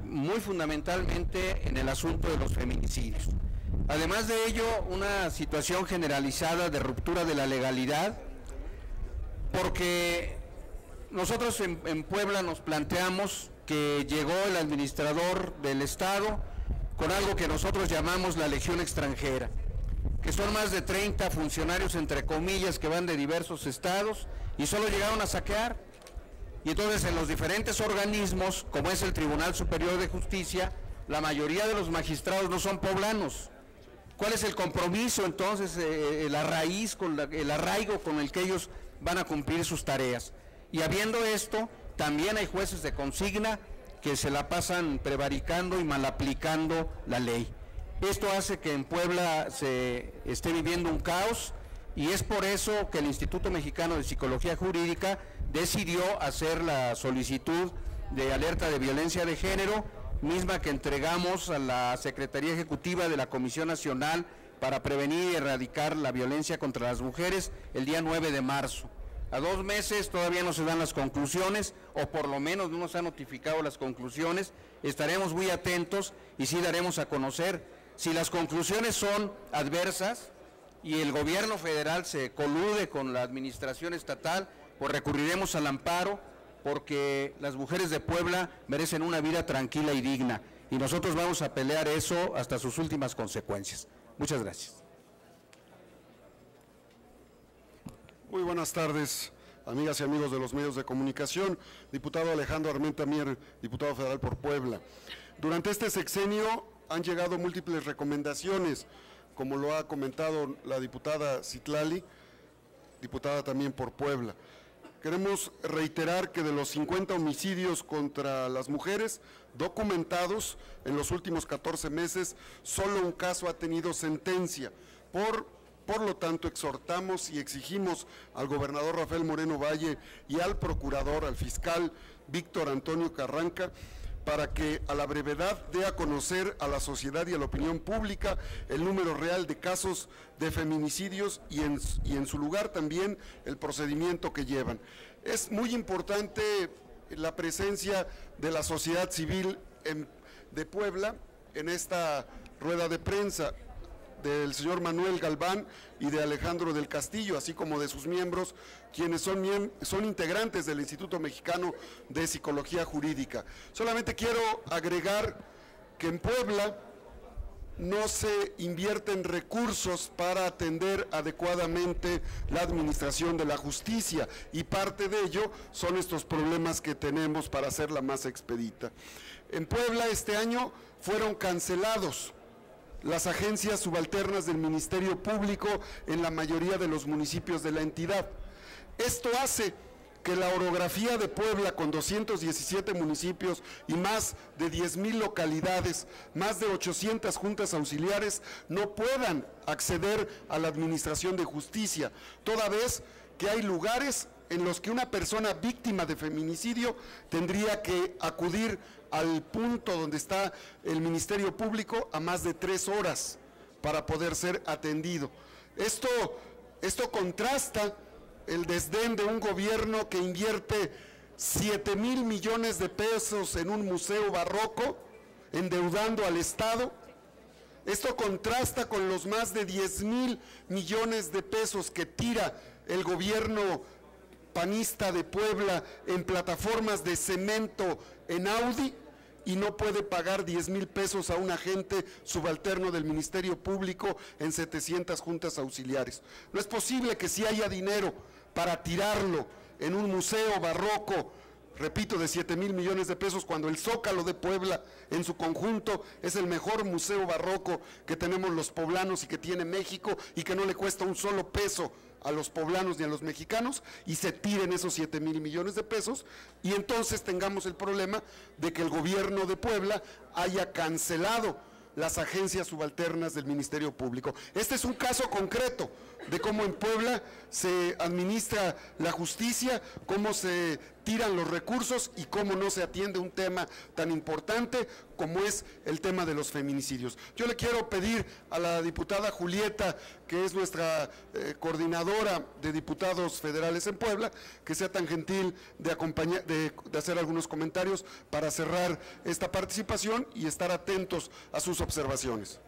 muy fundamentalmente en el asunto de los feminicidios. Además de ello, una situación generalizada de ruptura de la legalidad, porque nosotros en Puebla nos planteamos que llegó el administrador del Estado con algo que nosotros llamamos la Legión Extranjera, que son más de 30 funcionarios, entre comillas, que van de diversos estados y solo llegaron a saquear. Y entonces en los diferentes organismos, como es el Tribunal Superior de Justicia, la mayoría de los magistrados no son poblanos. ¿Cuál es el compromiso entonces, el arraigo con el que ellos van a cumplir sus tareas? Y habiendo esto, también hay jueces de consigna que se la pasan prevaricando y malaplicando la ley. Esto hace que en Puebla se esté viviendo un caos, y es por eso que el Instituto Mexicano de Psicología Jurídica decidió hacer la solicitud de alerta de violencia de género, misma que entregamos a la Secretaría Ejecutiva de la Comisión Nacional para prevenir y erradicar la violencia contra las mujeres el día 9 de marzo. A 2 meses todavía no se dan las conclusiones, o por lo menos no nos han notificado las conclusiones. Estaremos muy atentos y sí daremos a conocer. Si las conclusiones son adversas y el gobierno federal se colude con la administración estatal, pues recurriremos al amparo, porque las mujeres de Puebla merecen una vida tranquila y digna, y nosotros vamos a pelear eso hasta sus últimas consecuencias. Muchas gracias. Muy buenas tardes, amigas y amigos de los medios de comunicación. Diputado Alejandro Armenta Mier, diputado federal por Puebla. Durante este sexenio han llegado múltiples recomendaciones, como lo ha comentado la diputada Citlali, diputada también por Puebla. Queremos reiterar que de los 50 homicidios contra las mujeres documentados en los últimos 14 meses, solo un caso ha tenido sentencia. Por lo tanto, exhortamos y exigimos al gobernador Rafael Moreno Valle y al procurador, al fiscal Víctor Antonio Carranca, para que a la brevedad dé a conocer a la sociedad y a la opinión pública el número real de casos de feminicidios y en su lugar también el procedimiento que llevan. Es muy importante la presencia de la sociedad civil de Puebla en esta rueda de prensa, del señor Manuel Galván y de Alejandro del Castillo, así como de sus miembros, quienes son integrantes del Instituto Mexicano de Psicología Jurídica. Solamente quiero agregar que en Puebla no se invierten recursos para atender adecuadamente la administración de la justicia, y parte de ello son estos problemas que tenemos para hacerla más expedita. En Puebla este año fueron cancelados las agencias subalternas del Ministerio Público en la mayoría de los municipios de la entidad. Esto hace que la orografía de Puebla, con 217 municipios y más de 10,000 localidades, más de 800 juntas auxiliares, no puedan acceder a la administración de justicia, toda vez que hay lugares en los que una persona víctima de feminicidio tendría que acudir al punto donde está el Ministerio Público a más de 3 horas para poder ser atendido. Esto contrasta el desdén de un gobierno que invierte 7,000 millones de pesos en un museo barroco, endeudando al Estado. Esto contrasta con los más de 10,000 millones de pesos que tira el gobierno panista de Puebla en plataformas de cemento en Audi, y no puede pagar 10,000 pesos a un agente subalterno del Ministerio Público en 700 juntas auxiliares. No es posible que si haya dinero para tirarlo en un museo barroco, repito, de 7,000 millones de pesos, cuando el Zócalo de Puebla en su conjunto es el mejor museo barroco que tenemos los poblanos y que tiene México, y que no le cuesta un solo peso a los poblanos ni a los mexicanos, y se tiren esos 7,000 millones de pesos, y entonces tengamos el problema de que el gobierno de Puebla haya cancelado las agencias subalternas del Ministerio Público. Este es un caso concreto de cómo en Puebla se administra la justicia, cómo se tiran los recursos y cómo no se atiende un tema tan importante como es el tema de los feminicidios. Yo le quiero pedir a la diputada Julieta, que es nuestra coordinadora de diputados federales en Puebla, que sea tan gentil de hacer algunos comentarios para cerrar esta participación y estar atentos a sus observaciones.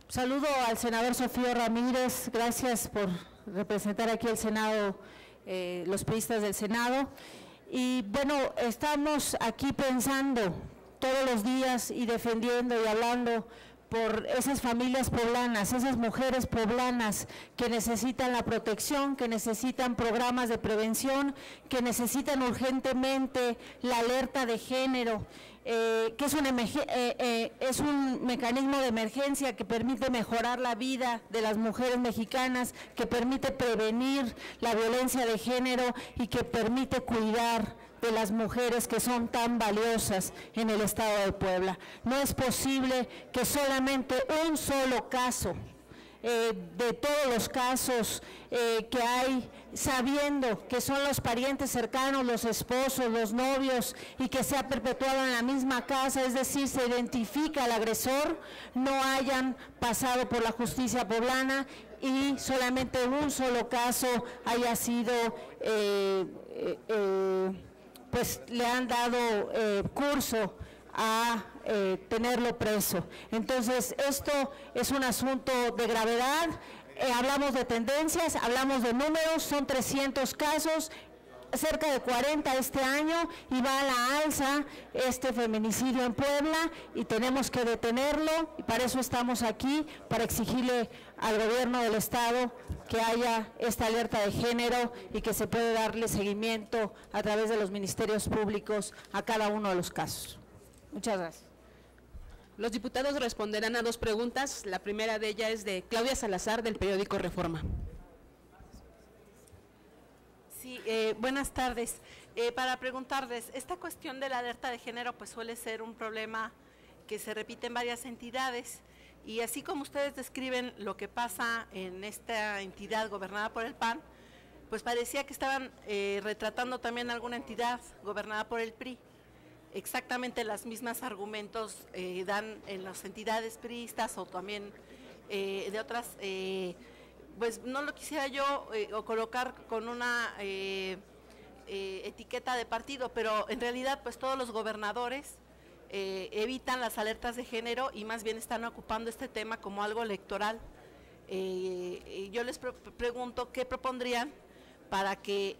Saludo al senador Sofío Ramírez, gracias por representar aquí el Senado, los priistas del Senado. Y bueno, estamos aquí pensando todos los días y defendiendo y hablando por esas familias poblanas, esas mujeres poblanas que necesitan la protección, que necesitan programas de prevención, que necesitan urgentemente la alerta de género, que es un mecanismo de emergencia que permite mejorar la vida de las mujeres mexicanas, que permite prevenir la violencia de género y que permite cuidar de las mujeres que son tan valiosas en el estado de Puebla. No es posible que solamente un solo caso, de todos los casos que hay, sabiendo que son los parientes cercanos, los esposos, los novios, y que se ha perpetuado en la misma casa, es decir, se identifica al agresor, no hayan pasado por la justicia poblana y solamente un solo caso haya sido pues le han dado curso a tenerlo preso. Entonces, esto es un asunto de gravedad, hablamos de tendencias, hablamos de números, son 300 casos, cerca de 40 este año, y va a la alza este feminicidio en Puebla, y tenemos que detenerlo, y para eso estamos aquí, para exigirle al gobierno del estado que haya esta alerta de género y que se puede darle seguimiento a través de los ministerios públicos a cada uno de los casos. Muchas gracias. Los diputados responderán a 2 preguntas. La primera de ellas es de Claudia Salazar, del periódico Reforma. Sí, buenas tardes. Para preguntarles, esta cuestión de la alerta de género pues suele ser un problema que se repite en varias entidades, y así como ustedes describen lo que pasa en esta entidad gobernada por el PAN, pues parecía que estaban retratando también alguna entidad gobernada por el PRI. Exactamente los mismos argumentos dan en las entidades priistas o también de otras, pues no lo quisiera yo o colocar con una etiqueta de partido, pero en realidad pues todos los gobernadores evitan las alertas de género y más bien están ocupando este tema como algo electoral. Yo les pregunto qué propondrían para que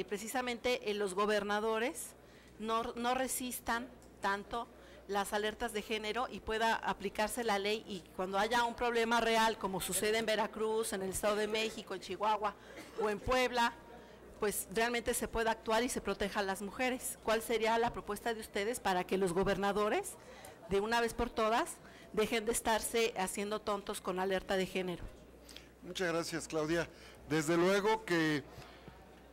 precisamente los gobernadores no resistan tanto las alertas de género y pueda aplicarse la ley, y cuando haya un problema real, como sucede en Veracruz, en el Estado de México, en Chihuahua o en Puebla, pues realmente se pueda actuar y se proteja a las mujeres. ¿Cuál sería la propuesta de ustedes para que los gobernadores, de una vez por todas, dejen de estarse haciendo tontos con alerta de género? Muchas gracias, Claudia. Desde luego que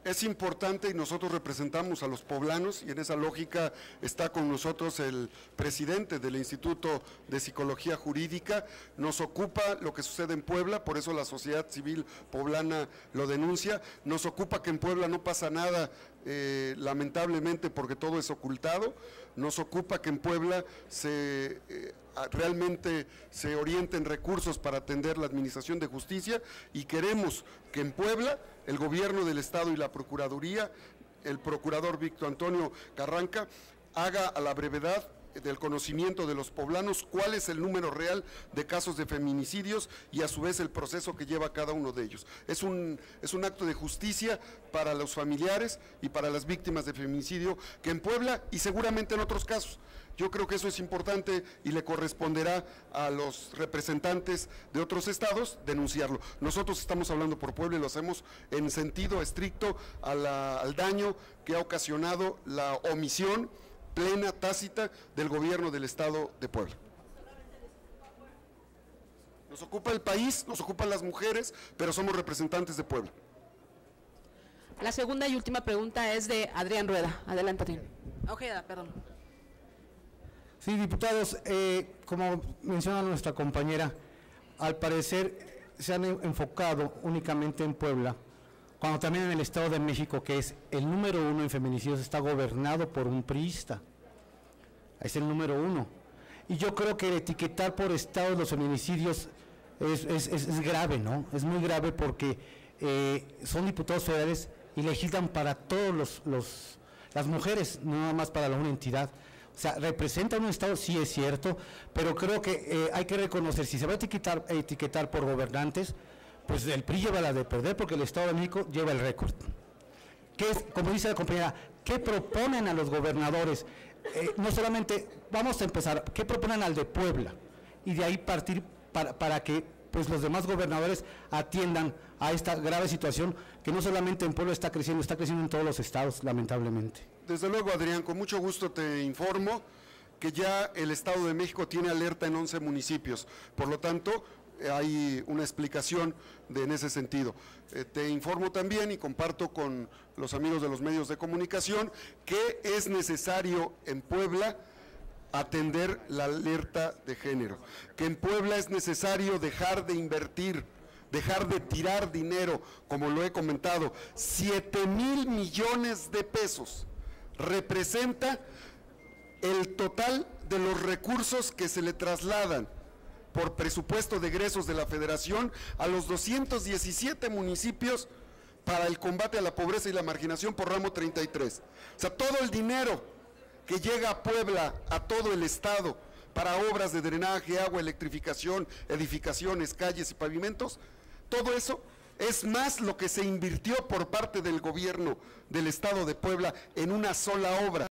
es importante, y nosotros representamos a los poblanos, y en esa lógica está con nosotros el presidente del Instituto de Psicología Jurídica. Nos ocupa lo que sucede en Puebla, por eso la sociedad civil poblana lo denuncia. Nos ocupa que en Puebla no pasa nada, lamentablemente, porque todo es ocultado. Nos ocupa que en Puebla realmente se orienten recursos para atender la administración de justicia, y queremos que en Puebla el gobierno del estado y la procuraduría, el procurador Víctor Antonio Carranca, haga a la brevedad del conocimiento de los poblanos cuál es el número real de casos de feminicidios y a su vez el proceso que lleva cada uno de ellos. Es un acto de justicia para los familiares y para las víctimas de feminicidio que en Puebla y seguramente en otros casos. Yo creo que eso es importante y le corresponderá a los representantes de otros estados denunciarlo. Nosotros estamos hablando por Puebla y lo hacemos en sentido estricto al daño que ha ocasionado la omisión plena, tácita, del gobierno del estado de Puebla. Nos ocupa el país, nos ocupan las mujeres, pero somos representantes de Puebla. La segunda y última pregunta es de Adrián Rueda. Adelante, Adrián. Ojeda, perdón. Sí, diputados, como menciona nuestra compañera, al parecer se han enfocado únicamente en Puebla cuando también en el Estado de México, que es el número 1 en feminicidios, está gobernado por un priista. Es el número 1. Y yo creo que etiquetar por estados los feminicidios es grave, ¿no? Es muy grave porque son diputados federales y legislan para todos las mujeres, no nada más para una entidad. O sea, representan un estado, sí es cierto, pero creo que hay que reconocer, si se va a etiquetar por gobernantes, pues el PRI lleva la de perder porque el Estado de México lleva el récord. ¿Qué es, como dice la compañera, qué proponen a los gobernadores? No solamente, vamos a empezar, ¿qué proponen al de Puebla? Y de ahí partir para que pues los demás gobernadores atiendan a esta grave situación que no solamente en Puebla está creciendo en todos los estados, lamentablemente. Desde luego, Adrián, con mucho gusto te informo que ya el Estado de México tiene alerta en 11 municipios, por lo tanto, hay una explicación en ese sentido. Te informo también y comparto con los amigos de los medios de comunicación que es necesario en Puebla atender la alerta de género, que en Puebla es necesario dejar de invertir, dejar de tirar dinero, como lo he comentado, 7,000 millones de pesos representa el total de los recursos que se le trasladan por presupuesto de egresos de la Federación a los 217 municipios para el combate a la pobreza y la marginación por ramo 33. O sea, todo el dinero que llega a Puebla, a todo el estado, para obras de drenaje, agua, electrificación, edificaciones, calles y pavimentos, todo eso es más lo que se invirtió por parte del gobierno del estado de Puebla en una sola obra.